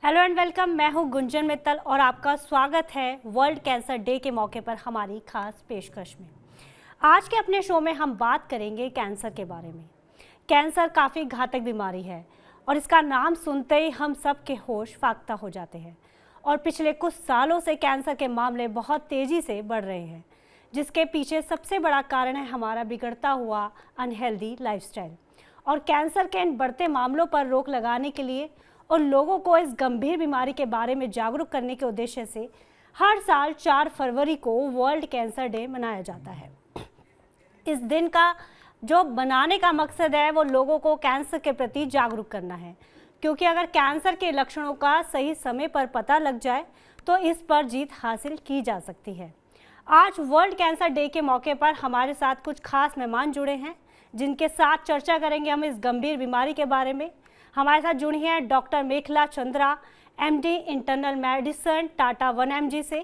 Hello and welcome. मैं हूं गुंजन मित्तल और आपका स्वागत है वर्ल्ड कैंसर डे के मौके पर हमारी खास पेशकश में। आज के अपने शो में हम बात करेंगे कैंसर के बारे में। कैंसर काफ़ी घातक बीमारी है और इसका नाम सुनते ही हम सब के होश फाख्ता हो जाते हैं। और पिछले कुछ सालों से कैंसर के मामले बहुत तेज़ी से बढ़ रहे हैं, जिसके पीछे सबसे बड़ा कारण है हमारा बिगड़ता हुआ अनहेल्दी लाइफस्टाइल। और कैंसर के इन बढ़ते मामलों पर रोक लगाने के लिए और लोगों को इस गंभीर बीमारी के बारे में जागरूक करने के उद्देश्य से हर साल 4 फरवरी को वर्ल्ड कैंसर डे मनाया जाता है। इस दिन का जो बनाने का मकसद है वो लोगों को कैंसर के प्रति जागरूक करना है, क्योंकि अगर कैंसर के लक्षणों का सही समय पर पता लग जाए तो इस पर जीत हासिल की जा सकती है। आज वर्ल्ड कैंसर डे के मौके पर हमारे साथ कुछ खास मेहमान जुड़े हैं, जिनके साथ चर्चा करेंगे हम इस गंभीर बीमारी के बारे में। हमारे साथ जुड़ी हैं doctor Mekhala Chandra, MD internal medicine, Tata 1mg से।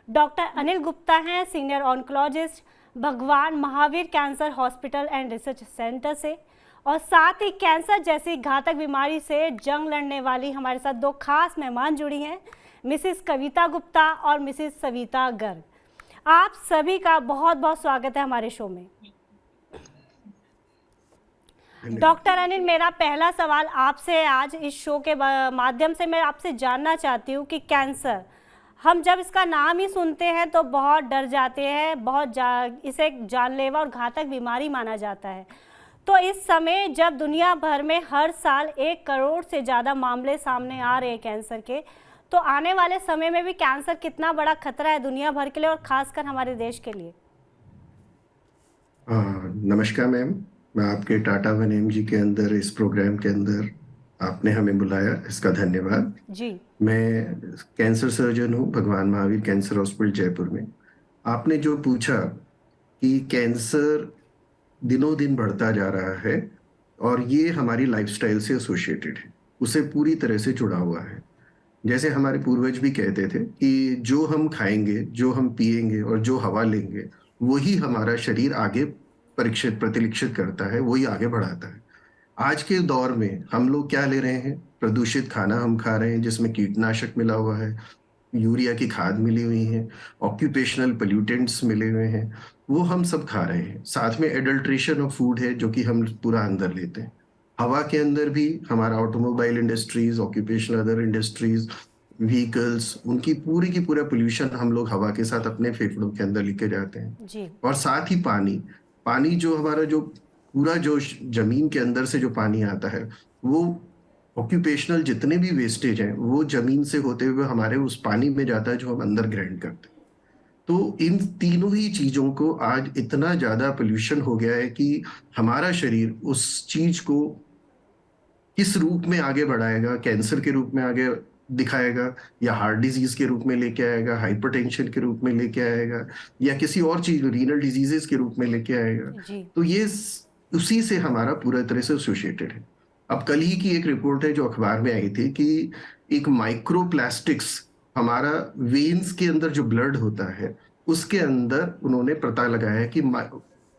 डॉक्टर अनिल गुप्ता हैं, senior oncologist, Bhagwan Mahavir cancer hospital and research centre से। और साथ ही कैंसर जैसी घातक बीमारी से जंग लड़ने वाली हमारे साथ दो खास मेहमान जुड़ी हैं, मिसिस कविता गुप्ता और मिसिस सविता गर्ग। आप सभी का बहुत बहुत स्वागत है हमारे शो में। डॉक्टर अनिल, मेरा पहला सवाल आपसे आज इस शो के माध्यम से मैं आपसे जानना चाहती हूँ कि कैंसर, हम जब इसका नाम ही सुनते हैं तो बहुत डर जाते हैं, इसे जानलेवा और घातक बीमारी माना जाता है। तो इस समय जब दुनिया भर में हर साल 1 करोड़ से ज़्यादा मामले सामने आ रहे हैं कैंसर के, तो आने वाले समय में भी कैंसर कितना बड़ा खतरा है दुनिया भर के लिए और खासकर हमारे देश के लिए? नमस्कार मैम, मैं आपके टाटा 1mg के अंदर इस प्रोग्राम के अंदर आपने हमें बुलाया, इसका धन्यवाद जी। मैं कैंसर सर्जन हूँ भगवान महावीर कैंसर हॉस्पिटल जयपुर में। आपने जो पूछा कि कैंसर दिनों दिन बढ़ता जा रहा है और ये हमारी लाइफस्टाइल से एसोसिएटेड है, उसे पूरी तरह से जुड़ा हुआ है। जैसे हमारे पूर्वज भी कहते थे कि जो हम खाएंगे, जो हम पिएंगे और जो हवा लेंगे, वही हमारा शरीर आगे परीक्षित प्रतिलिक्षित करता है, वही आगे बढ़ाता है। आज के दौर में हम लोग क्या ले रहे हैं? प्रदूषित खाना हम खा रहे हैं जिसमें कीटनाशक मिला हुआ है, यूरिया की खाद मिली हुई है, ऑक्यूपेशनल पोल्यूटेंट्स मिले हुए हैं, वो हम सब खा रहे हैं। साथ में एडल्ट्रेशन ऑफ फूड है जो कि हम पूरा अंदर लेते हैं। हवा के अंदर भी हमारा automobile industries, occupational other industries, vehicles, उनकी पूरी की पूरा पोल्यूशन हम लोग हवा के साथ अपने फेफड़ों के अंदर लेके जाते हैं। जी। और साथ ही पानी, पानी जो हमारा जो पूरा जो जमीन के अंदर से जो पानी आता है, वो ऑक्यूपेशनल जितने भी वेस्टेज हैं वो जमीन से होते हुए हमारे उस पानी में जाता है जो हम अंदर ग्राइंड करते हैं। तो इन तीनों ही चीजों को आज इतना ज्यादा पोल्यूशन हो गया है कि हमारा शरीर उस चीज को किस रूप में आगे बढ़ाएगा, कैंसर के रूप में आगे दिखाएगा, या हार्ट डिजीज के रूप में लेके आएगा, हाइपरटेंशन के रूप में लेके आएगा, या किसी और चीज रीनल डिजीजेस के रूप में लेके आएगा। जी। तो ये उसी से हमारा पूरा तरह से एसोसिएटेड है। अब कल ही की एक रिपोर्ट है जो अखबार में आई थी कि एक माइक्रो प्लास्टिक्स हमारा वेन्स के अंदर जो ब्लड होता है उसके अंदर उन्होंने पता लगाया है कि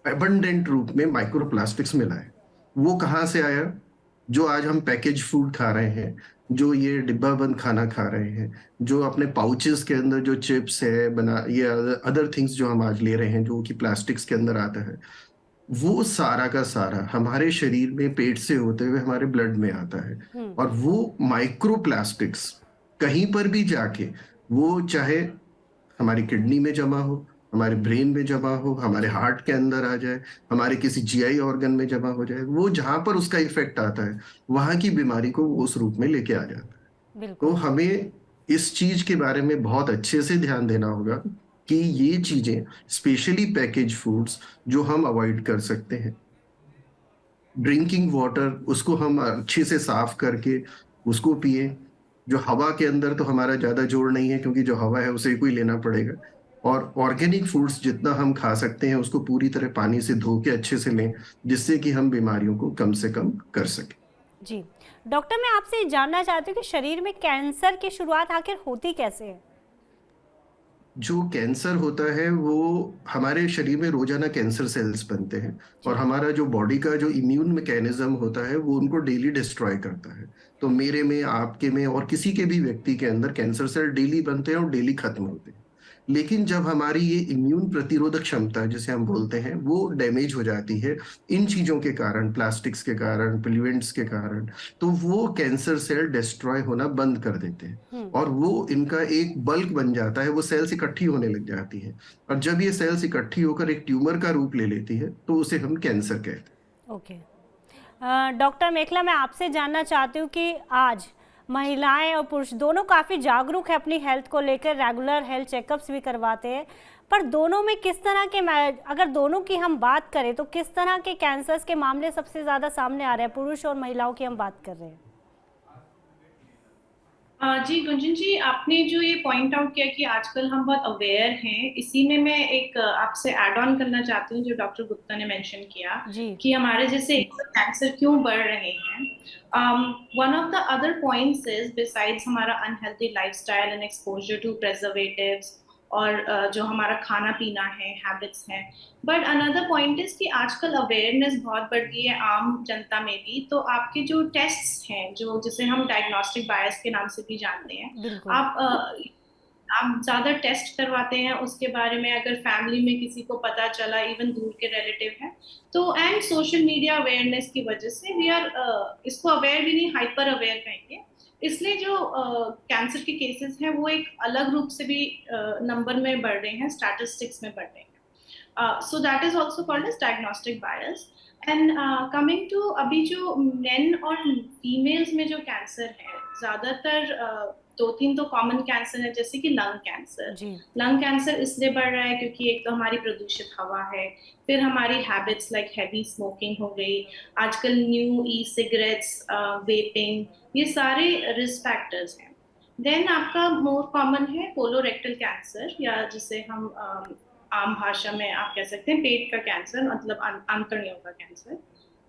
एबंडेंट रूप में माइक्रो प्लास्टिक्स मिला है। वो कहाँ से आया? जो आज हम पैकेज फूड खा रहे हैं, जो ये डिब्बा बंद खाना खा रहे हैं, जो अपने पाउचेस के अंदर जो चिप्स है बना, ये अदर थिंग्स जो हम आज ले रहे हैं जो कि प्लास्टिक्स के अंदर आता है, वो सारा का सारा हमारे शरीर में पेट से होते हुए हमारे ब्लड में आता है। और वो माइक्रो प्लास्टिक्स कहीं पर भी जाके, वो चाहे हमारी किडनी में जमा हो, हमारे ब्रेन में जमा हो, हमारे हार्ट के अंदर आ जाए, हमारे किसी जीआई ऑर्गन में जमा हो जाए, वो जहां पर उसका इफेक्ट आता है वहां की बीमारी को वो उस रूप में लेके आ जाता है। तो बिल्कुल। हमें इस चीज के बारे में बहुत अच्छे से ध्यान देना होगा कि ये चीजें, स्पेशली पैकेज फूड्स, जो हम अवॉइड कर सकते हैं। ड्रिंकिंग वाटर, उसको हम अच्छे से साफ करके उसको पिए। जो हवा के अंदर तो हमारा ज्यादा जोर नहीं है क्योंकि जो हवा है उसे कोई लेना पड़ेगा। और ऑर्गेनिक फूड्स जितना हम खा सकते हैं उसको पूरी तरह पानी से धो के अच्छे से लें, जिससे कि हम बीमारियों को कम से कम कर सकें। जी डॉक्टर, मैं आपसे जानना चाहती हूँ कि शरीर में कैंसर की शुरुआत आखिर होती कैसे है? जो कैंसर होता है वो हमारे शरीर में रोजाना कैंसर सेल्स बनते हैं और जी। हमारा जो बॉडी का जो इम्यून मैकेनिज्म होता है वो उनको डेली डिस्ट्रॉय करता है। तो मेरे में, आपके में और किसी के भी व्यक्ति के अंदर कैंसर सेल डेली बनते हैं और डेली खत्म होते हैं। लेकिन जब हमारी ये इम्यून प्रतिरोधक क्षमता जिसे हम बोलते हैं वो डैमेज हो जाती है इन चीजों के कारण, प्लास्टिक्स के कारण, प्लूएंट्स के कारण, तो वो कैंसर सेल डिस्ट्रॉय होना बंद कर देते हैं और वो इनका एक बल्क बन जाता है, वो सेल्स इकट्ठी होने लग जाती है। और जब ये सेल्स इकट्ठी होकर एक ट्यूमर का रूप ले लेती है तो उसे हम कैंसर कहते हैं। ओके। डॉक्टर मेखला, मैं आपसे जानना चाहती हूँ कि आज महिलाएं और पुरुष दोनों काफ़ी जागरूक हैं अपनी हेल्थ को लेकर, रेगुलर हेल्थ चेकअप्स भी करवाते हैं, पर दोनों में किस तरह के, अगर दोनों की हम बात करें तो किस तरह के कैंसर्स के मामले सबसे ज़्यादा सामने आ रहे हैं? पुरुष और महिलाओं की हम बात कर रहे हैं। जी गुंजन जी, आपने जो ये पॉइंट आउट किया कि आजकल हम बहुत अवेयर हैं, इसी में मैं एक आपसे ऐड ऑन करना चाहती हूँ जो डॉक्टर गुप्ता ने मेंशन किया जी। कि हमारे जैसे कैंसर क्यों बढ़ रहे हैं। One of the other points is besides हमारा unhealthy lifestyle and exposure to preservatives और जो हमारा खाना पीना है, हैबिट्स हैं, बट अनदर पॉइंट इज कि आजकल अवेयरनेस बहुत बढ़ गई है आम जनता में भी। तो आपके जो टेस्ट्स हैं, जो जिसे हम डायग्नोस्टिक बायस के नाम से भी जानते हैं, आप ज्यादा टेस्ट करवाते हैं उसके बारे में। अगर फैमिली में किसी को पता चला, इवन दूर के रिलेटिव हैं, तो एंड सोशल मीडिया अवेयरनेस की वजह से वी आर इसको अवेयर भी नहीं, हाइपर अवेयर कहेंगे, इसलिए जो कैंसर के केसेस हैं वो एक अलग रूप से भी नंबर में बढ़ रहे हैं, स्टैटिस्टिक्स में बढ़ रहे हैं। So that is also called as diagnostic bias. And coming to अभी जो मेन और फीमेल्स में जो कैंसर है, ज्यादातर दो तीन तो कॉमन कैंसर है, जैसे कि लंग कैंसर। लंग कैंसर इसलिए बढ़ रहा है क्योंकि एक तो हमारी प्रदूषित हवा है, फिर हमारी हैबिट्स लाइक हैवी स्मोकिंग हो गई, आजकल न्यू ई सिगरेट्स, वेपिंग, ये सारे रिस्क फैक्टर्स हैं। देन आपका मोर कॉमन है कोलोरेक्टल कैंसर, या जिसे हम आम भाषा में आप कह सकते हैं पेट का कैंसर, मतलब आंतड़ियों का कैंसर।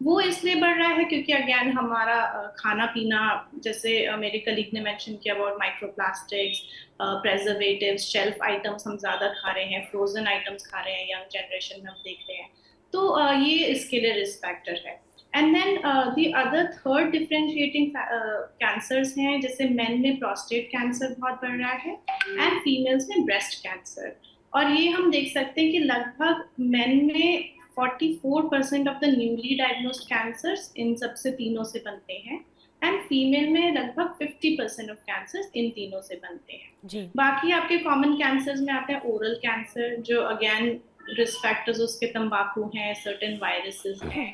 वो इसलिए बढ़ रहा है क्योंकि अगेन हमारा खाना पीना, जैसे मेरे कलीग ने मेंशन किया about microplastics, preservatives, shelf items हम ज्यादा खा रहे हैं, फ्रोजन आइटम्स खा रहे हैं, यंग जनरेशन में हम देख रहे हैं, तो ये इसके लिए रिस्क फैक्टर है। And then the other third differentiating cancers हैं, जैसे मेन में प्रोस्टेट कैंसर बहुत बढ़ रहा है एंड फीमेल्स में ब्रेस्ट कैंसर। और ये हम देख सकते हैं कि लगभग मेन में 44% of the newly diagnosed cancers in सबसे तीनों से बनते हैं, एंड फीमेल में लगभग 50% ऑफ कैंसर्स इन तीनों से बनते हैं। बाकी आपके कॉमन कैंसर्स में आते हैं ओरल कैंसर, जो अगेन रिस्क फैक्टर्स उसके तंबाकू हैं, सर्टेन वायरसेस हैं,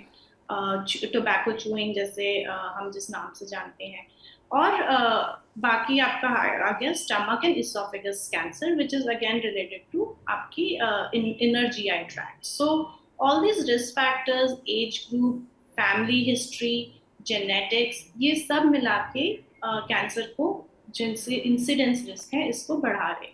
टोबैको चूइंग जैसे हम जिस नाम से जानते हैं, और बाकी आपका आ गया stomach and oesophagus cancer, which is again related to आपकी inner GI tract. So all this risk factors, age group, family history, genetics, ये सब मिला के कैंसर को, जिनसे इंसिडेंस रिस्क है, इसको बढ़ा रहे।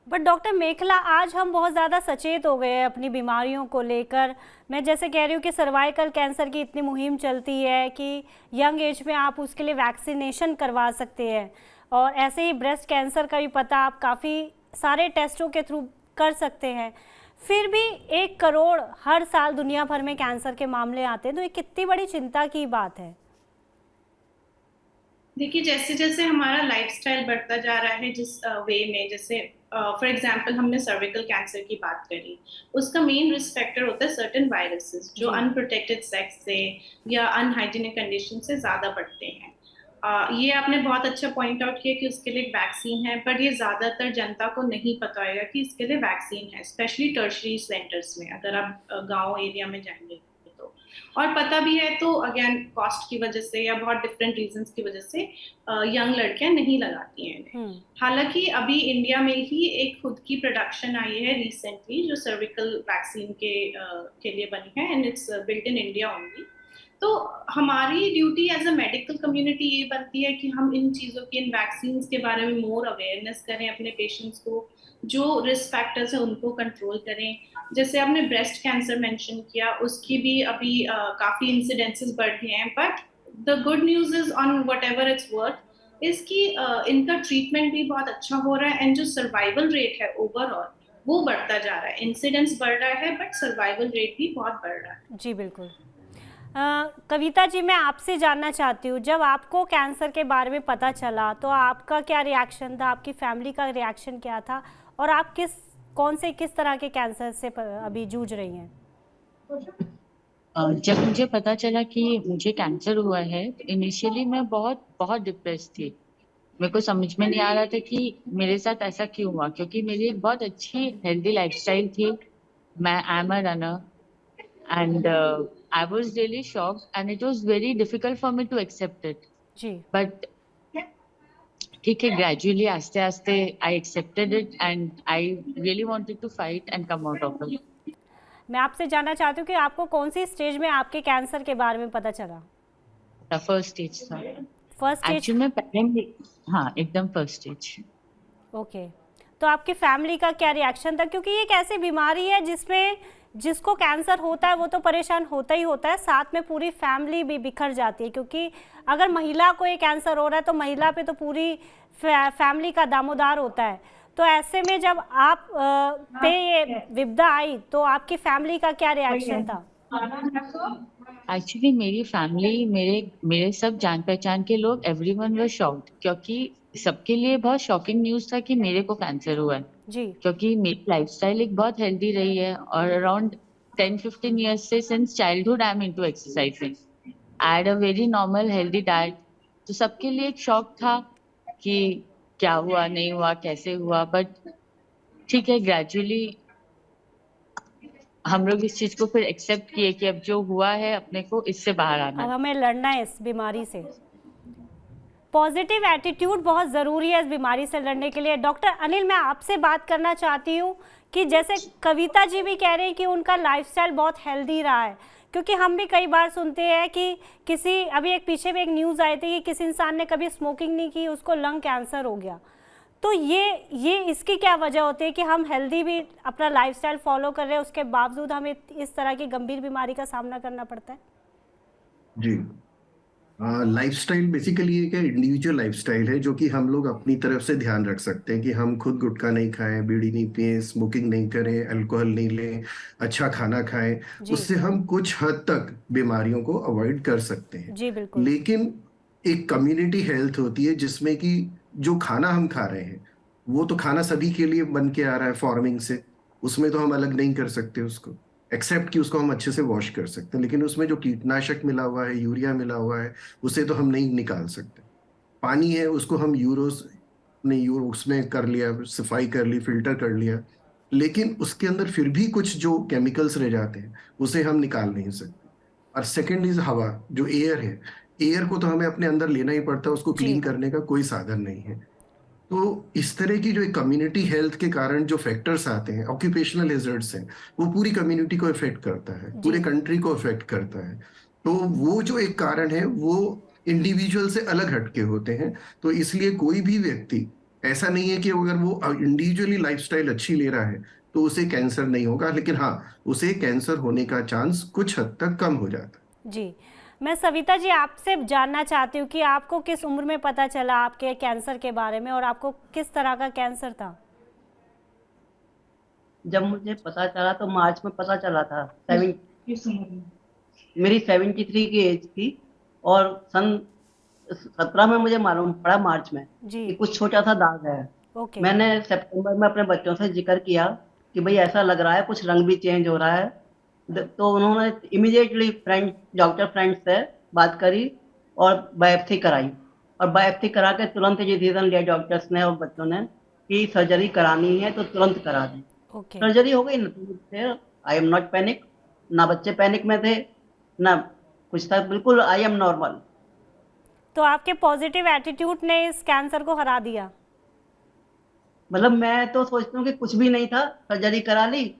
बट डॉक्टर मेखला, आज हम बहुत ज़्यादा सचेत हो गए हैं अपनी बीमारियों को लेकर। मैं जैसे कह रही हूँ कि सर्वाइकल कैंसर की इतनी मुहिम चलती है कि यंग एज में आप उसके लिए वैक्सीनेशन करवा सकते हैं, और ऐसे ही ब्रेस्ट कैंसर का भी पता आप काफ़ी सारे टेस्टों के थ्रू कर सकते हैं। फिर भी 1 करोड़ हर साल दुनिया भर में कैंसर के मामले आते हैं, तो ये कितनी बड़ी चिंता की बात है। देखिए, जैसे जैसे हमारा लाइफस्टाइल बढ़ता जा रहा है, जिस वे में, जैसे फॉर एग्जांपल हमने सर्विकल कैंसर की बात करी, उसका मेन रिस्क फैक्टर होता है सर्टेन वायरसेस जो अनप्रोटेक्टेड सेक्स से या अनहाइजीनिक कंडीशन से ज्यादा बढ़ते हैं। ये आपने बहुत अच्छा पॉइंट आउट किया कि उसके लिए एक वैक्सीन है, बट ये ज्यादातर जनता को नहीं पता होगा कि इसके लिए वैक्सीन है, स्पेशली टर्शरी सेंटर्स में, अगर आप गाँव एरिया में जाएंगे तो। और पता भी है तो अगेन कॉस्ट की वजह से या बहुत डिफरेंट रीजंस की वजह से यंग लड़कियां नहीं लगाती हैं इन्हें। हालांकि अभी इंडिया में ही एक खुद की प्रोडक्शन आई है रिसेंटली जो सर्विकल वैक्सीन के लिए बनी है, and it's built in India only. तो हमारी duty as a medical community ये बनती है कि हम इन चीज़ों की, इन वैक्सीन के बारे में मोर अवेयरनेस करें अपने पेशेंट्स को, जो रिस्क फैक्टर्स है उनको कंट्रोल करें। जैसे आपने ब्रेस्ट कैंसर मेंशन किया, उसकी भी अभी काफ़ी इंसिडेंसेस बढ़ गए हैं, but the good news is on what ever its worth इसकी इनका ट्रीटमेंट भी बहुत अच्छा हो रहा है, एंड जो सर्वाइवल रेट है ओवरऑल वो बढ़ता जा रहा है। इंसिडेंस बढ़ रहा है बट सर्वाइवल रेट भी बहुत बढ़ रहा है। जी बिल्कुल। कविता जी, मैं आपसे जानना चाहती हूँ, जब आपको कैंसर के बारे में पता चला तो आपका क्या रिएक्शन था, आपकी फैमिली का रिएक्शन क्या था, और आप किस तरह के कैंसर से अभी जूझ रही हैं? जब मुझे पता चला कि मुझे कैंसर हुआ है तो इनिशियली मैं बहुत बहुत डिप्रेस थी। मेरे को समझ में नहीं आ रहा था कि मेरे साथ ऐसा क्यों हुआ, क्योंकि मेरी एक बहुत अच्छी हेल्दी लाइफस्टाइल थी। मैं I am a runner and I was really shocked and it was very difficult for me to accept it. जी। बट ठीक है, ग्रेजुअली आस्ते आस्ते I accepted it and I really wanted to fight and come out of it. मैं आपसे जानना चाहती हूँ कि आपको कौन सी स्टेज में आपके कैंसर के बारे में पता चला? फर्स्ट स्टेज था फर्स्ट स्टेज? एक्चुअली में पहले, हाँ एकदम फर्स्ट स्टेज। ओके, तो आपकी फैमिली का क्या रिएक्शन था? क्योंकि ये एक ऐसी बीमारी है जिसमें जिसको कैंसर होता है वो तो परेशान होता ही होता है, साथ में पूरी फैमिली भी बिखर जाती है, क्योंकि अगर महिला को ये कैंसर हो रहा है तो महिला पे तो पूरी फैमिली का दामोदार होता है। तो ऐसे में जब आप पे ये विपदा आई तो आपकी फैमिली का क्या रिएक्शन था? एक्चुअली मेरी फैमिली, मेरे सब जान पहचान के लोग, एवरीवन वर शॉक्ड, क्योंकि सबके लिए बहुत शॉकिंग न्यूज था कि मेरे को कैंसर हुआ है। जी। क्योंकि मेरी लाइफस्टाइल एक बहुत हेल्दी रही है और अराउंड 10-15 years से since childhood I am into exercising. I had a very normal healthy diet. तो सबके लिए एक शॉक था कि क्या हुआ, नहीं हुआ, कैसे हुआ। बट ठीक है, ग्रेजुअली हम लोग इस चीज को फिर एक्सेप्ट किए कि अब जो हुआ है अपने को इससे बाहर आना अब है। हमें लड़ना है इस बीमारी से। पॉजिटिव एटीट्यूड बहुत ज़रूरी है इस बीमारी से लड़ने के लिए। डॉक्टर अनिल, मैं आपसे बात करना चाहती हूँ कि जैसे कविता जी भी कह रहे हैं कि उनका लाइफस्टाइल बहुत हेल्दी रहा है, क्योंकि हम भी कई बार सुनते हैं कि अभी एक पीछे भी एक न्यूज़ आई थी कि किसी इंसान ने कभी स्मोकिंग नहीं की, उसको लंग कैंसर हो गया। तो ये इसकी क्या वजह होती है कि हम हेल्दी भी अपना लाइफस्टाइल फॉलो कर रहे हैं, उसके बावजूद हमें इस तरह की गंभीर बीमारी का सामना करना पड़ता है? जी, लाइफस्टाइल बेसिकली एक इंडिविजुअल लाइफस्टाइल है जो कि हम लोग अपनी तरफ से ध्यान रख सकते हैं कि हम खुद गुटखा नहीं खाएं, बीड़ी नहीं पिए, स्मोकिंग नहीं करें, अल्कोहल नहीं लें, अच्छा खाना खाएं। जी। उससे हम कुछ हद तक बीमारियों को अवॉइड कर सकते हैं। जी बिल्कुल। लेकिन एक कम्युनिटी हेल्थ होती है जिसमें कि जो खाना हम खा रहे हैं वो तो खाना सभी के लिए बन के आ रहा है फार्मिंग से, उसमें तो हम अलग नहीं कर सकते उसको, एक्सेप्ट कि उसको हम अच्छे से वॉश कर सकते हैं। लेकिन उसमें जो कीटनाशक मिला हुआ है, यूरिया मिला हुआ है, उसे तो हम नहीं निकाल सकते। पानी है, उसको हम यूरो उसमें कर लिया, सफाई कर ली, फिल्टर कर लिया, लेकिन उसके अंदर फिर भी कुछ जो केमिकल्स रह जाते हैं उसे हम निकाल नहीं सकते। और सेकेंड इज हवा, जो एयर है, एयर को तो हमें अपने अंदर लेना ही पड़ता है, उसको जी। क्लीन करने का कोई साधन नहीं है। तो इस तरह की जो कम्युनिटी हेल्थ के कारण जो फैक्टर्स आते हैं, ऑक्यूपेशनल हेजर्ड्स हैं, वो पूरी कम्युनिटी को इफेक्ट करता है, पूरे जी। कंट्री को इफेक्ट करता है। तो वो जो एक कारण है वो इंडिविजुअल से अलग हटके होते हैं। तो इसलिए कोई भी व्यक्ति, ऐसा नहीं है कि अगर वो इंडिविजुअली लाइफस्टाइल अच्छी ले रहा है तो उसे कैंसर नहीं होगा, लेकिन हाँ, उसे कैंसर होने का चांस कुछ हद तक कम हो जाता है। जी, मैं सविता जी आपसे जानना चाहती हूँ कि आपको किस उम्र में पता चला आपके कैंसर के बारे में, और आपको किस तरह का कैंसर था? जब मुझे पता चला तो मार्च में पता चला था। मेरी 73 की एज थी और सन 17 में मुझे मालूम पड़ा मार्च में जी। कि कुछ छोटा सा दाग है। ओके। मैंने सितंबर में अपने बच्चों से जिक्र किया कि भाई ऐसा लग रहा है, कुछ रंग भी चेंज हो रहा है। तो उन्होंने इमीडिएटली डॉक्टर फ्रेंड से बात करी और बायोप्सी कराई, और बायोप्सी करा के तुरंत डिसीजन लिया डॉक्टर्स ने और बच्चों ने कि सर्जरी करानी है तो तुरंत करा दें। ओके। सर्जरी हो गई ना। आई एम नॉट पैनिक, ना बच्चे पैनिक में थे ना कुछ था, बिल्कुल आई एम नॉर्मल। तो आपके पॉजिटिव एटीट्यूड ने इस कैंसर को हरा दिया? मतलब मैं तो सोचता हूँ कि कुछ भी नहीं था, सर्जरी करा ली,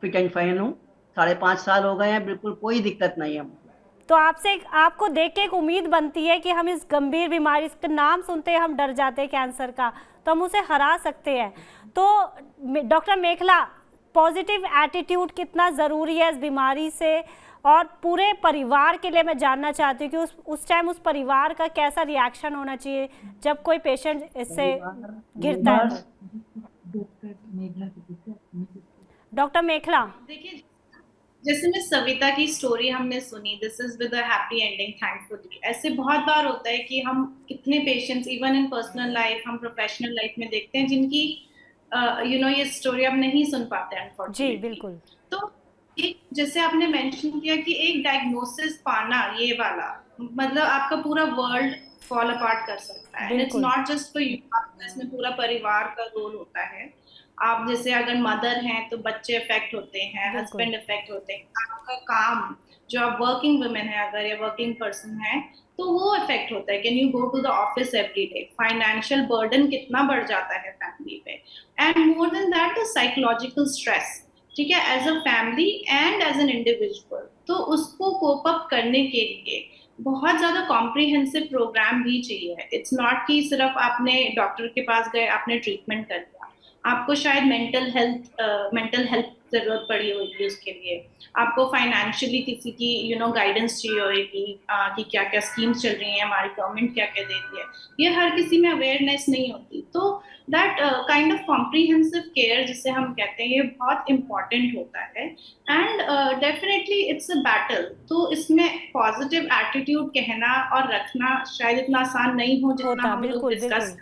फिट एंड फाइन हूँ। 5.5 साल हो गए हैं, बिल्कुल कोई दिक्कत नहीं है। तो आपको देख के एक उम्मीद बनती है कि हम इस गंभीर बीमारी, इसका नाम सुनते हैं हम डर जाते हैं कैंसर का, तो हम उसे हरा सकते हैं। तो डॉक्टर मेखला, पॉजिटिव एटीट्यूड कितना ज़रूरी है इस बीमारी से, और पूरे परिवार के लिए मैं जानना चाहती हूँ कि उस टाइम उस परिवार का कैसा रिएक्शन होना चाहिए जब कोई पेशेंट इससे गिरता है? तो डॉक्टर मेखला। देखिए, जैसे मैं सविता की स्टोरी हमने सुनी, this is with a happy ending thankfully. ऐसे बहुत बार होता है कि हम कितने patients even in personal life, हम प्रोफेशनल लाइफ में देखते हैं जिनकी ये स्टोरी अब नहीं सुन पाते जी अनफॉर्चुनेटली। बिल्कुल। तो एक जैसे आपने मेंशन किया कि एक डायग्नोसिस पाना ये वाला, मतलब आपका पूरा वर्ल्ड फॉल अपार्ट कर सकता है। एंड इट्स बिल्कुल नॉट जस्ट फॉर यू, इसमें पूरा परिवार का रोल होता है। आप जैसे अगर मदर हैं तो बच्चे इफेक्ट होते हैं, बिल्कुल हस्बैंड इफेक्ट होते हैं, आपका काम, जो आप वर्किंग वुमेन है अगर या वर्किंग पर्सन है तो वो इफेक्ट होता है। Can you go to the office every day, financial burden कितना बढ़ जाता है फैमिली पे। And more than that the psychological stress, ठीक है, as a family and as an individual. तो उसको कोप अप करने के लिए बहुत ज्यादा कॉम्प्रिहेंसिव प्रोग्राम भी चाहिए। इट्स नॉट कि सिर्फ आपने डॉक्टर के पास गए, आपने ट्रीटमेंट कर लिया, आपको शायद मेंटल हेल्थ जरूरत पड़ी होगी उसके लिए, आपको फाइनेंशियली किसी की गाइडेंस चाहिए होगी कि क्या क्या स्कीम्स चल रही हैं, हमारी गवर्नमेंट क्या क्या दे रही है। ये हर किसी में अवेयरनेस नहीं होती। तो that kind of comprehensive care जिसे हम कहते हैं, ये बहुत इंपॉर्टेंट होता है। And definitely it's a battle. तो इसमें पॉजिटिव एटीट्यूड कहना और रखना शायद इतना आसान नहीं हो जितना होता, हम लोग बिल्कुल डिस्कस। बिल्कुल।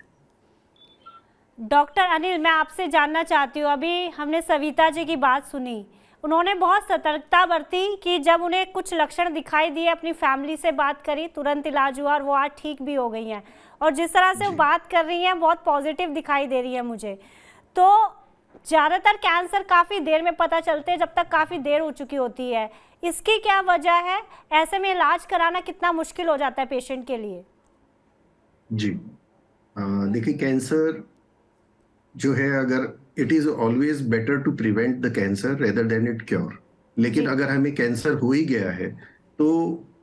डॉक्टर अनिल, मैं आपसे जानना चाहती हूँ, अभी हमने सविता जी की बात सुनी, उन्होंने बहुत सतर्कता बरती कि जब उन्हें कुछ लक्षण दिखाई दिए अपनी फैमिली से बात करी, तुरंत इलाज हुआ और वो आज ठीक भी हो गई हैं। और जिस तरह से वो जी बात कर रही हैं बहुत पॉजिटिव दिखाई दे रही है मुझे। तो ज़्यादातर कैंसर काफ़ी देर में पता चलते हैं, जब तक काफ़ी देर हो चुकी होती है। इसकी क्या वजह है? ऐसे में इलाज कराना कितना मुश्किल हो जाता है पेशेंट के लिए? जी देखिए, कैंसर जो है, अगर it is always better to prevent the cancer rather than it cure. लेकिन जी अगर हमें कैंसर हो ही गया है तो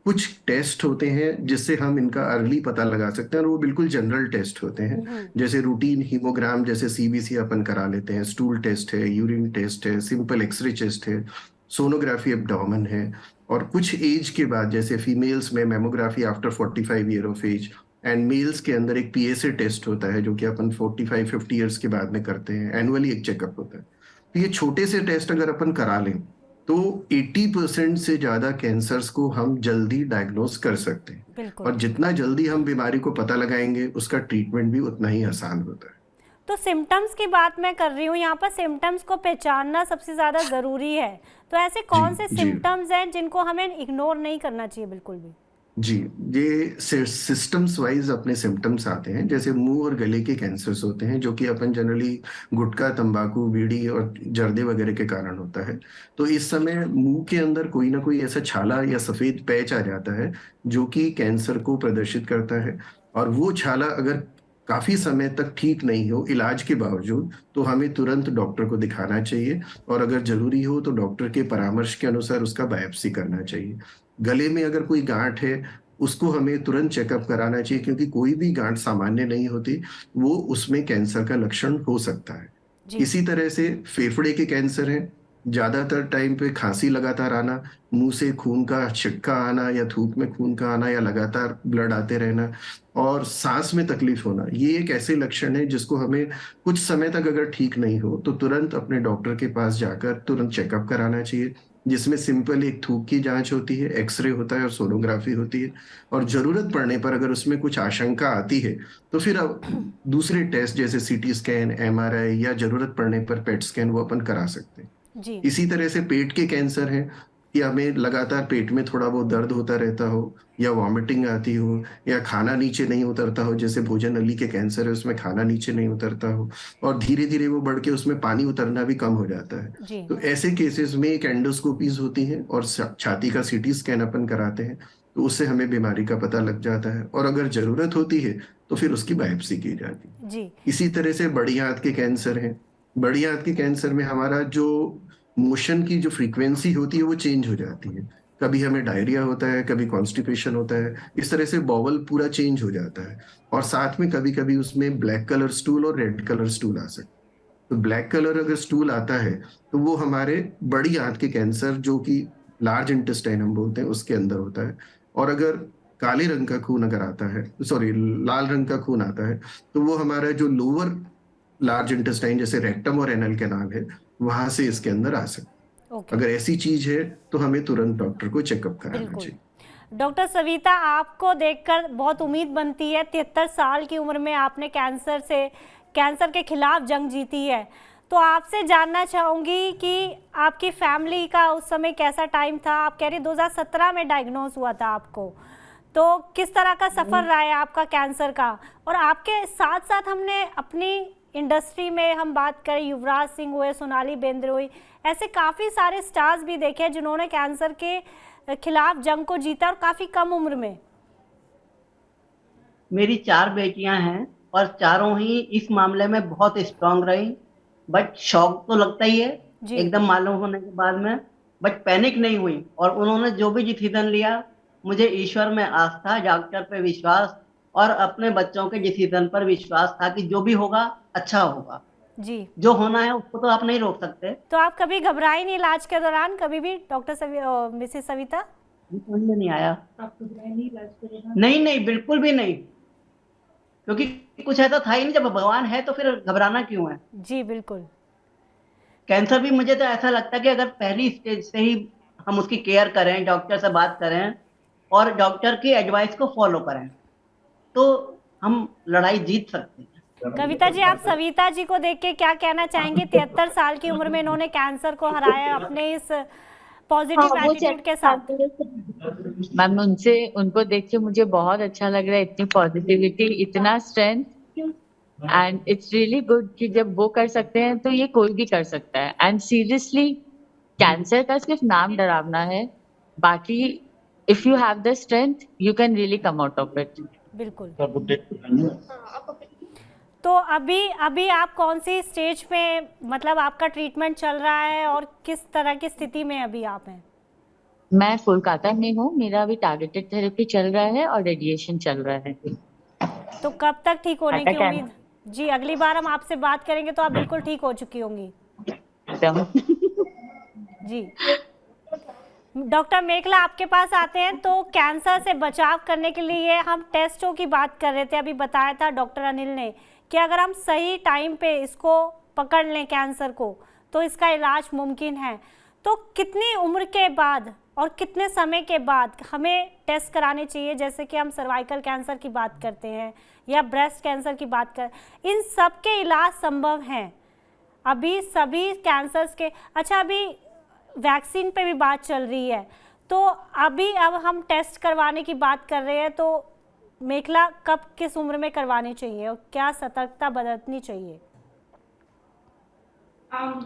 कुछ टेस्ट होते हैं जिससे हम इनका अर्ली पता लगा सकते हैं, और वो बिल्कुल जनरल टेस्ट होते हैं। हम्म। जैसे रूटीन हीमोग्राम, जैसे सीबीसी अपन करा लेते हैं, स्टूल टेस्ट है, यूरिन टेस्ट है, सिंपल एक्सरे टेस्ट है, सोनोग्राफी एब्डोमेन है। और कुछ एज के बाद, जैसे फीमेल्स में mammography after 45 year of age, and males के अंदर एक पीएसए टेस्ट होता है जो कि अपन 45-50 ईयर्स के बाद में करते हैं, एनुअली एक चेकअप होता है। तो ये छोटे से टेस्ट अगर अपन करा लें तो 80% से ज्यादा कैंसर्स को हम जल्दी डायग्नोस कर सकते हैं। बिल्कुल। और जितना जल्दी हम बीमारी को पता लगाएंगे उसका ट्रीटमेंट भी उतना ही आसान होता है। तो सिम्टम्स की बात मैं कर रही हूँ, यहाँ पर सिम्टम्स को पहचानना सबसे ज़्यादा ज़रूरी है। तो ऐसे जी कौन से जी सिम्टम्स हैं जिनको हमें इग्नोर नहीं करना चाहिए बिल्कुल भी? जी, ये सिस्टम्स वाइज अपने सिम्टम्स आते हैं। जैसे मुंह और गले के कैंसर्स होते हैं जो कि अपन जनरली गुटखा, तंबाकू, बीड़ी और जर्दे वगैरह के कारण होता है। तो इस समय मुंह के अंदर कोई ना कोई ऐसा छाला या सफेद पैच आ जाता है जो कि कैंसर को प्रदर्शित करता है। और वो छाला अगर काफी समय तक ठीक नहीं हो इलाज के बावजूद, तो हमें तुरंत डॉक्टर को दिखाना चाहिए, और अगर जरूरी हो तो डॉक्टर के परामर्श के अनुसार उसका बायोप्सी करना चाहिए। गले में अगर कोई गांठ है उसको हमें तुरंत चेकअप कराना चाहिए, क्योंकि कोई भी गांठ सामान्य नहीं होती, वो उसमें कैंसर का लक्षण हो सकता है। जी इसी तरह से फेफड़े के कैंसर हैं, ज्यादातर टाइम पे खांसी लगातार आना, मुंह से खून का छिटका आना या थूक में खून का आना या लगातार ब्लड आते रहना, और सांस में तकलीफ होना, ये एक ऐसे लक्षण है जिसको हमें कुछ समय तक अगर ठीक नहीं हो तो तुरंत अपने डॉक्टर के पास जाकर तुरंत चेकअप कराना चाहिए, जिसमें सिंपल एक थूक की जांच होती है, एक्सरे होता है और सोनोग्राफी होती है। और जरूरत पड़ने पर अगर उसमें कुछ आशंका आती है तो फिर अब दूसरे टेस्ट जैसे सीटी स्कैन, एमआरआई या जरूरत पड़ने पर पेट स्कैन वो अपन करा सकते हैं। जी इसी तरह से पेट के कैंसर हैं कि हमें लगातार पेट में थोड़ा बहुत दर्द होता रहता हो, या वॉमिटिंग आती हो, या खाना नीचे नहीं उतरता हो, जैसे भोजन नली के कैंसर है उसमें खाना नीचे नहीं उतरता हो, और धीरे धीरे वो बढ़ के उसमें पानी उतरना भी कम हो जाता है। जी तो ऐसे केसेस में एक एंडोस्कोपीज होती हैं और छाती का सीटी स्कैन अपन कराते हैं, तो उससे हमें बीमारी का पता लग जाता है, और अगर जरूरत होती है तो फिर उसकी बायोप्सी की जाती है। जी इसी तरह से बड़ी आंत के कैंसर हैं। बड़ी आंत के कैंसर में हमारा जो मोशन की जो फ्रीक्वेंसी होती है वो चेंज हो जाती है। कभी हमें डायरिया होता है, कभी कॉन्स्टिपेशन होता है, इस तरह से बॉवल पूरा चेंज हो जाता है। और साथ में कभी कभी उसमें ब्लैक कलर स्टूल और रेड कलर स्टूल आ सकते हैं। तो ब्लैक कलर अगर स्टूल आता है तो वो हमारे बड़ी आंत के कैंसर, जो कि लार्ज इंटेस्टाइन हम बोलते हैं, उसके अंदर होता है। और अगर काले रंग का खून अगर आता है, सॉरी, लाल रंग का खून आता है, तो वो हमारा जो लोअर लार्ज इंटेस्टाइन जैसे रेक्टम और एनल कैनाल है, वहां से इसके अंदर आ सकता है। ओके, अगर ऐसी चीज है तो हमें तुरंत डॉक्टर को चेकअप कराना बिल्कुल। चाहिए। डॉक्टर सविता, आपको देखकर बहुत उम्मीद बनती है। 73 साल की उम्र में आपने कैंसर के खिलाफ जंग जीती है। तो आपसे जानना चाहूँगी कि आपकी फैमिली का उस समय कैसा टाइम था। आप कह रही 2017 में डायग्नोज हुआ था आपको, तो किस तरह का सफ़र रहा है आपका कैंसर का? और आपके साथ साथ हमने अपनी इंडस्ट्री में हम बात करें, युवराज सिंह हुए, सोनाली बेंद्रे हुई, ऐसे काफ़ी सारे स्टार्स भी देखे हैं जिन्होंने कैंसर के खिलाफ जंग को जीता और काफ़ी कम उम्र में। मेरी 4 बेटियां हैं और चारों ही इस मामले में बहुत स्ट्रांग रही। बट शॉक तो लगता ही है जी, एकदम मालूम होने के बाद में, बट पैनिक नहीं हुई। और उन्होंने जो भी डिसीजन लिया, मुझे ईश्वर में आस्था, डॉक्टर पे विश्वास और अपने बच्चों के डिसीजन पर विश्वास था कि जो भी होगा अच्छा होगा। जी। जो होना है उसको तो आप नहीं रोक सकते। तो आप कभी घबराई नहीं इलाज के दौरान, कभी भी मिसेस सविता? समझ में नहीं आया। नहीं नहीं, बिल्कुल भी नहीं, क्योंकि कुछ ऐसा था ही नहीं। जब भगवान है तो फिर घबराना क्यों है। जी, बिल्कुल। कैंसर भी मुझे तो ऐसा लगता है कि अगर पहली स्टेज से ही हम उसकी केयर करें, डॉक्टर से बात करें और डॉक्टर की एडवाइस को फॉलो करें, तो हम लड़ाई जीत सकते हैं। कविता जी, आप सविता जी को देख के क्या कहना चाहेंगे? 73 साल की उम्र में इन्होंने कैंसर को हराया अपने इस पॉजिटिव एटीट्यूड के साथ। मैम, उनको देख के मुझे बहुत अच्छा लग रहा है। इतनी पॉजिटिविटी, इतना strength, and it's really good कि जब वो कर सकते हैं तो ये कोई भी कर सकता है। एंड सीरियसली, कैंसर का सिर्फ नाम डरावना है, बाकी if you have the strength you can really come out of it. बिल्कुल। तो अभी आप कौन सी स्टेज पे, मतलब आपका ट्रीटमेंट चल रहा है और किस तरह की स्थिति में अभी आप हैं? मैं कोलकाता में हूँ। मेरा अभी टारगेटेड थेरेपी चल रहा है और रेडिएशन चल रहा है। तो कब तक ठीक होने की उम्मीद? जी, अगली बार हम आपसे बात करेंगे तो आप बिल्कुल ठीक हो चुकी होंगी। जी, डॉक्टर मेखला आपके पास आते हैं। तो कैंसर से बचाव करने के लिए हम टेस्टों की बात कर रहे थे। अभी बताया था डॉक्टर अनिल ने कि अगर हम सही टाइम पे इसको पकड़ लें कैंसर को, तो इसका इलाज मुमकिन है। तो कितनी उम्र के बाद और कितने समय के बाद हमें टेस्ट कराने चाहिए? जैसे कि हम सर्वाइकल कैंसर की बात करते हैं या ब्रेस्ट कैंसर की बात कर, इन सब के इलाज संभव हैं अभी सभी कैंसर्स के। अच्छा, अभी वैक्सीन पे भी बात चल रही है, तो अब हम टेस्ट करवाने की बात कर रहे हैं, तो मेखला कब किस उम्र में करवानी चाहिए और क्या सतर्कता बरतनी चाहिए?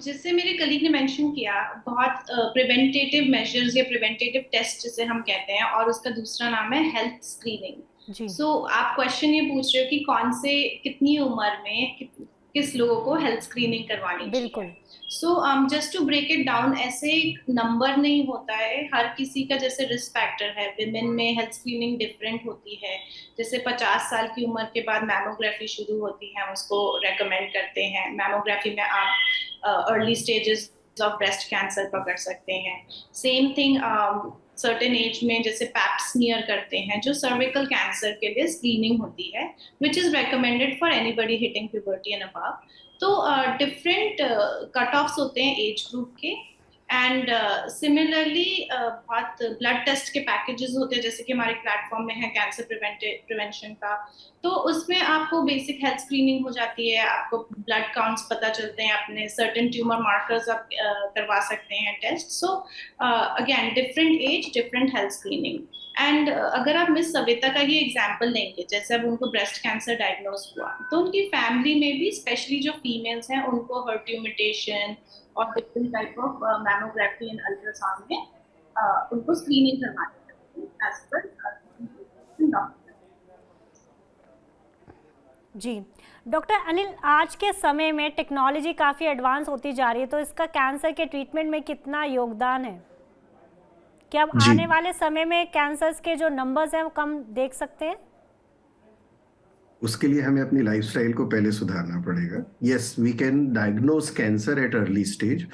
जैसे मेरे कलीग ने मेंशन किया, बहुत प्रिवेंटेटिव मेजर्स या प्रिवेंटेटिव टेस्ट जिसे हम कहते हैं, और उसका दूसरा नाम है हेल्थ स्क्रीनिंग। जी, सो आप क्वेश्चन ये पूछ रहे हो कि कौन से, कितनी उम्र में किस लोगों को हेल्थ स्क्रीनिंग करवानी बिल्कुल। चाहिए। So just to break it down, ऐसे नंबर नहीं होता है, हर किसी का जैसे रिस्क फैक्टर है। विमेन में हेल्थ स्क्रीनिंग डिफरेंट होती है। जैसे 50 साल की उम्र के बाद मैमोग्राफी शुरू होती है, हम उसको रेकमेंड करते हैं। मैमोग्राफी में आप early stages of breast cancer पकड़ सकते हैं। सेम थिंग सर्टेन एज में जैसे पैप स्मीयर करते हैं, जो सर्विकल कैंसर के लिए स्क्रीनिंग होती है, which is recommended for anybody hitting puberty and above. तो डिफरेंट कट ऑफ्स होते हैं एज ग्रुप के। एंड सिमिलरली बहुत ब्लड टेस्ट के पैकेजेस होते हैं, जैसे कि हमारे प्लेटफॉर्म में है कैंसर प्रिवेंशन का। तो उसमें आपको बेसिक हेल्थ स्क्रीनिंग हो जाती है, आपको ब्लड काउंट्स पता चलते हैं, अपने सर्टेन ट्यूमर मार्कर्स आप करवा सकते हैं test. So again, different age, different health screening. And अगर आप मिस सविता का ही एग्जाम्पल लेंगे, जैसे अब उनको ब्रेस्ट कैंसर डायग्नोज हुआ, तो उनकी फैमिली में भी स्पेशली जो फीमेल्स हैं उनको HER2 म्यूटेशन और different type of mammography and ultrasound में उनको स्क्रीनिंग करवानी है एज पर डॉक्टर। जी, डॉक्टर अनिल, आज के समय में टेक्नोलॉजी काफ़ी एडवांस होती जा रही है, तो इसका कैंसर के ट्रीटमेंट में कितना योगदान है? क्या अब जी, आने वाले समय में कैंसर्स के जो नंबर्स हैं वो कम देख सकते हैं? उसके लिए हमें अपनी लाइफस्टाइल को पहले सुधारना पड़ेगा। Yes, we can diagnose cancer at early stage.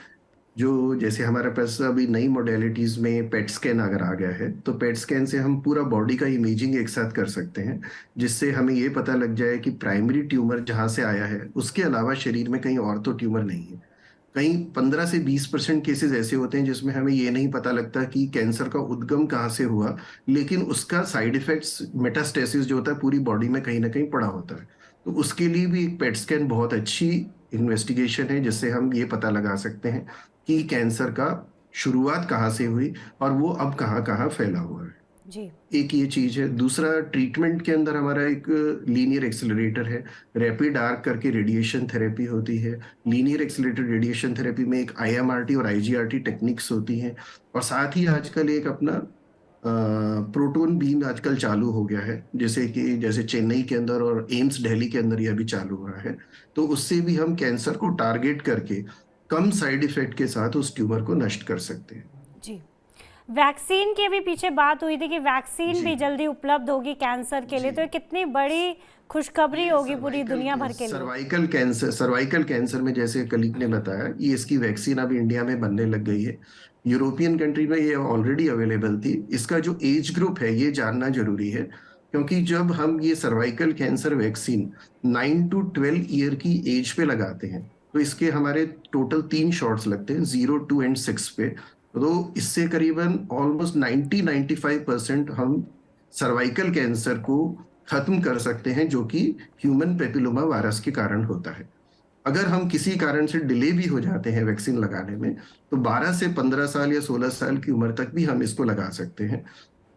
जो जैसे हमारे पास अभी नई मोडेलिटीज में पेट स्कैन अगर आ गया है, तो पेट स्कैन से हम पूरा बॉडी का इमेजिंग एक साथ कर सकते हैं, जिससे हमें ये पता लग जाए कि प्राइमरी ट्यूमर जहाँ से आया है उसके अलावा शरीर में कहीं और तो ट्यूमर नहीं है। कहीं 15 से 20% केसेस ऐसे होते हैं जिसमें हमें ये नहीं पता लगता कि कैंसर का उद्गम कहाँ से हुआ, लेकिन उसका साइड इफेक्ट्स मेटास्टेसिस जो होता है पूरी बॉडी में कहीं ना कहीं पड़ा होता है। तो उसके लिए भी एक पेट स्कैन बहुत अच्छी इन्वेस्टिगेशन है, जिससे हम ये पता लगा सकते हैं कि कैंसर का शुरुआत कहाँ से हुई और वो अब कहाँ कहाँ फैला हुआ है। जी। एक ये चीज है। दूसरा, ट्रीटमेंट के अंदर हमारा एक लीनियर एक्सेलरेटर है, रैपिड आर्क करके रेडिएशन थेरेपी होती है। लीनियर एक्सेलरेटेड रेडिएशन थेरेपी में एक IMRT और IGRT टेक्निक्स होती हैं, और साथ ही आजकल एक अपना प्रोटोन बीम आजकल चालू हो गया है, जैसे चेन्नई के अंदर और एम्स दिल्ली के अंदर यह भी चालू हुआ है। तो उससे भी हम कैंसर को टारगेट करके कम साइड इफेक्ट के साथ उस ट्यूमर को नष्ट कर सकते हैं। जी। वैक्सीन के भी पीछे बात हुई थी कि वैक्सीन जी। भी जल्दी उपलब्ध होगी कैंसर के लिए, जी। तो ये कितनी बड़ी खुशखबरी होगी पूरी दुनिया भर के लिए। सर्वाइकल कैंसर में जैसे कलीग ने बताया, ये इसकी वैक्सीन अब इंडिया में बनने लग गई है। यूरोपियन कंट्री में ये ऑलरेडी अवेलेबल थी। इसका जो एज ग्रुप है ये जानना जरूरी है, क्योंकि जब हम ये cervical cancer vaccine 9 to 12 year की एज पे लगाते हैं, तो इसके हमारे टोटल 3 शॉट्स लगते हैं, 0, 2 and 6 पे। तो इससे करीबन ऑलमोस्ट 90-95% हम सर्वाइकल कैंसर को खत्म कर सकते हैं, जो कि ह्यूमन पेपिलोमा वायरस के कारण होता है। अगर हम किसी कारण से डिले भी हो जाते हैं वैक्सीन लगाने में, तो 12 से 15 साल या 16 साल की उम्र तक भी हम इसको लगा सकते हैं।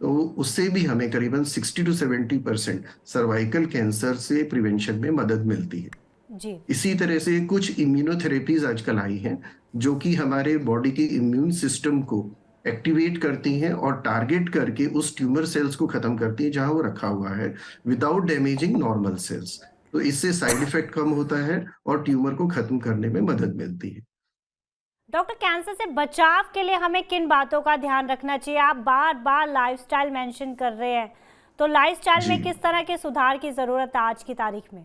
तो उससे भी हमें करीबन 60 to 70% सर्वाइकल कैंसर से प्रिवेंशन में मदद मिलती है। जी। इसी तरह से कुछ इम्यूनोथेरेपीज आजकल आई हैं, जो कि हमारे बॉडी के इम्यून सिस्टम को एक्टिवेट करती हैं और टारगेट करके उस ट्यूमर सेल्स को खत्म करती हैं जहां वो रखा हुआ है, विदाउट डैमेजिंग नॉर्मल सेल्स। तो इससे साइड इफेक्ट कम होता है और ट्यूमर को खत्म करने में मदद मिलती है। डॉक्टर, कैंसर से बचाव के लिए हमें किन बातों का ध्यान रखना चाहिए? आप बार बार लाइफस्टाइल मेंशन कर रहे हैं, तो लाइफस्टाइल में जी। किस तरह के सुधार की जरूरत है आज की तारीख में?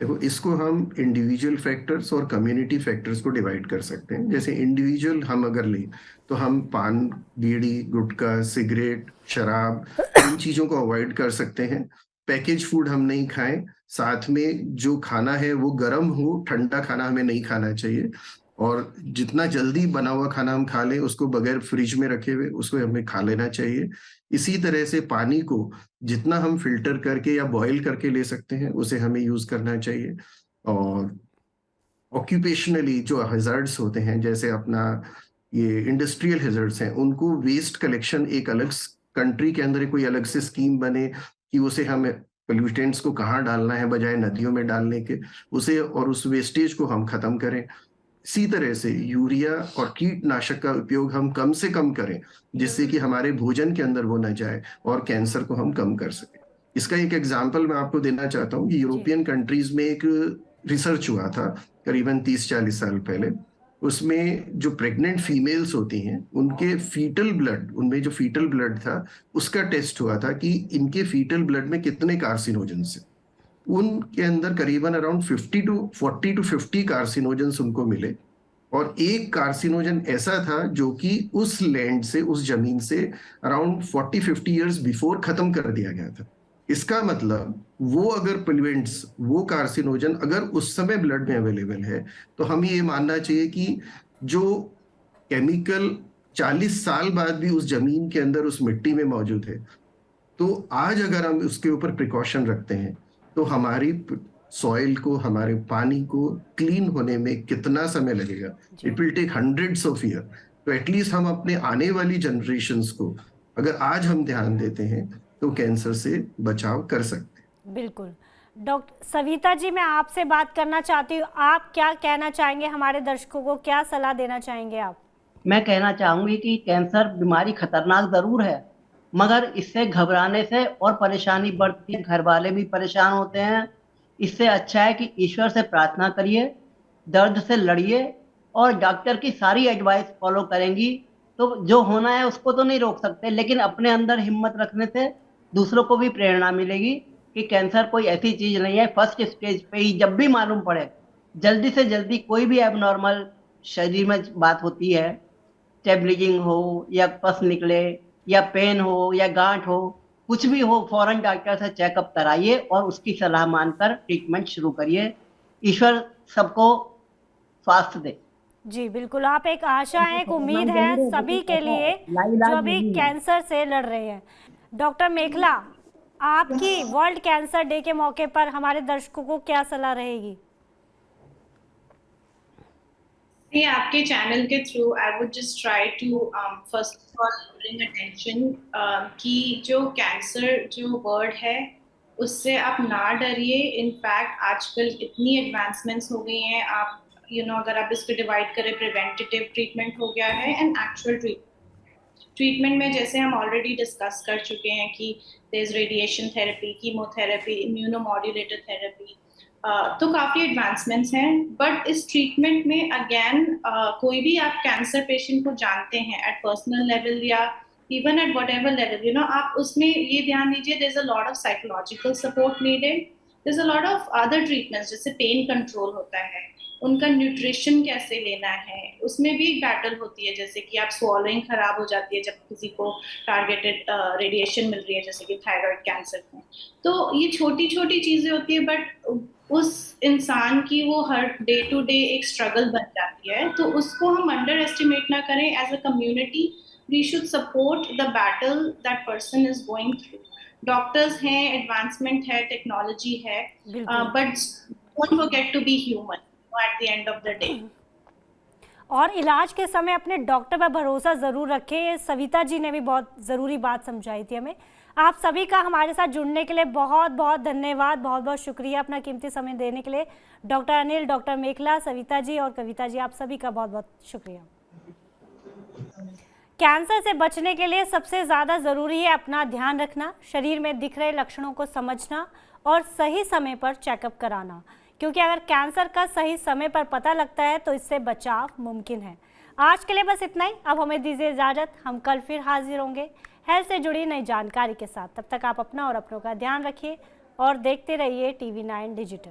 देखो, इसको हम इंडिविजुअल फैक्टर्स और कम्युनिटी फैक्टर्स को डिवाइड कर सकते हैं। जैसे इंडिविजुअल हम अगर लें, तो हम पान, बीड़ी, गुटखा, सिगरेट, शराब, इन चीजों को अवॉइड कर सकते हैं। पैकेज फूड हम नहीं खाएं। साथ में जो खाना है वो गर्म हो, ठंडा खाना हमें नहीं खाना चाहिए। और जितना जल्दी बना हुआ खाना हम खा लें, उसको बगैर फ्रिज में रखे हुए उसको हमें खा लेना चाहिए। इसी तरह से पानी को जितना हम फिल्टर करके या बॉईल करके ले सकते हैं, उसे हमें यूज करना चाहिए। और ऑक्यूपेशनली जो हैजर्ड्स होते हैं, जैसे अपना ये इंडस्ट्रियल हैजर्ड्स हैं, उनको वेस्ट कलेक्शन एक अलग कंट्री के अंदर कोई अलग से स्कीम बने कि उसे हमें पोल्यूटेंट्स को कहाँ डालना है, बजाय नदियों में डालने के, उसे और उस वेस्टेज को हम खत्म करें। इसी तरह से यूरिया और कीटनाशक का उपयोग हम कम से कम करें, जिससे कि हमारे भोजन के अंदर वो न जाए और कैंसर को हम कम कर सकें। इसका एक एग्जाम्पल मैं आपको देना चाहता हूँ कि यूरोपियन कंट्रीज में एक रिसर्च हुआ था करीबन 30-40 साल पहले। उसमें जो प्रेग्नेंट फीमेल्स होती हैं, उनके फीटल ब्लड, उनमें जो फीटल ब्लड था, उसका टेस्ट हुआ था कि इनके फीटल ब्लड में कितने कार्सिनोजेंस हैं। उनके अंदर करीबन अराउंड 40 to 50 कार्सिनोजेंस उनको मिले, और एक कार्सिनोजन ऐसा था जो कि उस लैंड से, उस जमीन से अराउंड 40-50 ईयर्स बिफोर खत्म कर दिया गया था। इसका मतलब वो अगर पोल्यूएंट्स, वो कार्सिनोजन अगर उस समय ब्लड में अवेलेबल है, तो हमें ये मानना चाहिए कि जो केमिकल 40 साल बाद भी उस जमीन के अंदर, उस मिट्टी में मौजूद है, तो आज अगर हम उसके ऊपर प्रिकॉशन रखते हैं, तो हमारी सॉइल को, हमारे पानी को क्लीन होने में कितना समय लगेगा? It will take hundreds of year. तो एटलीस्ट हम अपने आने वाली जनरेशन्स को अगर आज हम ध्यान देते हैं, तो कैंसर से बचाव कर सकते हैं। बिल्कुल। डॉक्टर सविता जी, मैं आपसे बात करना चाहती हूँ, आप क्या कहना चाहेंगे? हमारे दर्शकों को क्या सलाह देना चाहेंगे आप? मैं कहना चाहूंगी कि कैंसर बीमारी खतरनाक जरूर है, मगर इससे घबराने से और परेशानी बढ़ती है, घर वाले भी परेशान होते हैं। इससे अच्छा है कि ईश्वर से प्रार्थना करिए, दर्द से लड़िए, और डॉक्टर की सारी एडवाइस फॉलो करेंगी तो जो होना है उसको तो नहीं रोक सकते, लेकिन अपने अंदर हिम्मत रखने से दूसरों को भी प्रेरणा मिलेगी कि कैंसर कोई ऐसी चीज नहीं है। फर्स्ट स्टेज पे ही जब भी मालूम पड़े, जल्दी से जल्दी कोई भी एबनॉर्मल शरीर में बात होती है, चाहे ब्लीडिंग हो या पस निकले या पेन हो या गांठ हो, कुछ भी हो, फौरन डॉक्टर से चेकअप कराइए और उसकी सलाह मानकर ट्रीटमेंट शुरू करिए। ईश्वर सबको स्वास्थ्य दे। जी बिल्कुल, आप एक आशा है, एक उम्मीद है सभी के लिए जो अभी कैंसर से लड़ रहे हैं। डॉक्टर मेखला, आपकी वर्ल्ड कैंसर डे के मौके पर हमारे दर्शकों को क्या सलाह रहेगी? ये आपके चैनल के through I would just try to first of all bring attention कि जो कैंसर जो वर्ड है उससे आप ना डरिए। इनफैक्ट आजकल इतनी एडवांसमेंट्स हो गई हैं, आप अगर आप इसको डिवाइड करें, प्रिवेंटिव ट्रीटमेंट हो गया है एंड एक्चुअल ट्रीटमेंट में जैसे हम ऑलरेडी डिस्कस कर चुके हैं कि there is radiation therapy, chemotherapy, immunomodulator therapy, तो काफ़ी एडवांसमेंट्स हैं। बट इस ट्रीटमेंट में अगेन कोई भी आप कैंसर पेशेंट को जानते हैं एट पर्सनल लेवल या even at whatever level, आप उसमें ये ध्यान दीजिए there is a lot of psychological support needed, there is a lot of other treatments जैसे पेन कंट्रोल होता है, उनका न्यूट्रिशन कैसे लेना है, उसमें भी एक बैटल होती है। जैसे कि आप स्वॉलोइंग खराब हो जाती है जब किसी को टारगेटेड रेडिएशन मिल रही है, जैसे कि थायराइड कैंसर में। तो ये छोटी छोटी चीज़ें होती है, बट उस इंसान की वो हर डे टू डे एक स्ट्रगल बन जाती है। तो उसको हम अंडर एस्टिमेट ना करें। As a community we should support the battle that person is going through. Doctors हैं, एडवांसमेंट है, टेक्नोलॉजी है, but don't forget to be human at the end of the day। और इलाज के समय अपने डॉक्टर पर भरोसा ज़रूर रखें। ये सविता जी ने भी बहुत ज़रूरी बात समझाई थी हमें। आप सभी का हमारे साथ जुड़ने के लिए बहुत बहुत धन्यवाद, बहुत बहुत शुक्रिया अपना कीमती समय देने के लिए। डॉक्टर अनिल, डॉक्टर मेखला, सविता जी और कविता जी, आप सभी का बहुत बहुत शुक्रिया। कैंसर से बचने के लिए सबसे ज़्यादा ज़रूरी है अपना ध्यान रखना, शरीर में दिख रहे लक्षणों को समझना और सही समय पर चेकअप कराना, क्योंकि अगर कैंसर का सही समय पर पता लगता है तो इससे बचाव मुमकिन है। आज के लिए बस इतना ही। अब हमें दीजिए इजाज़त, हम कल फिर हाजिर होंगे हेल्थ से जुड़ी नई जानकारी के साथ। तब तक आप अपना और अपनों का ध्यान रखिए और देखते रहिए TV9 डिजिटल।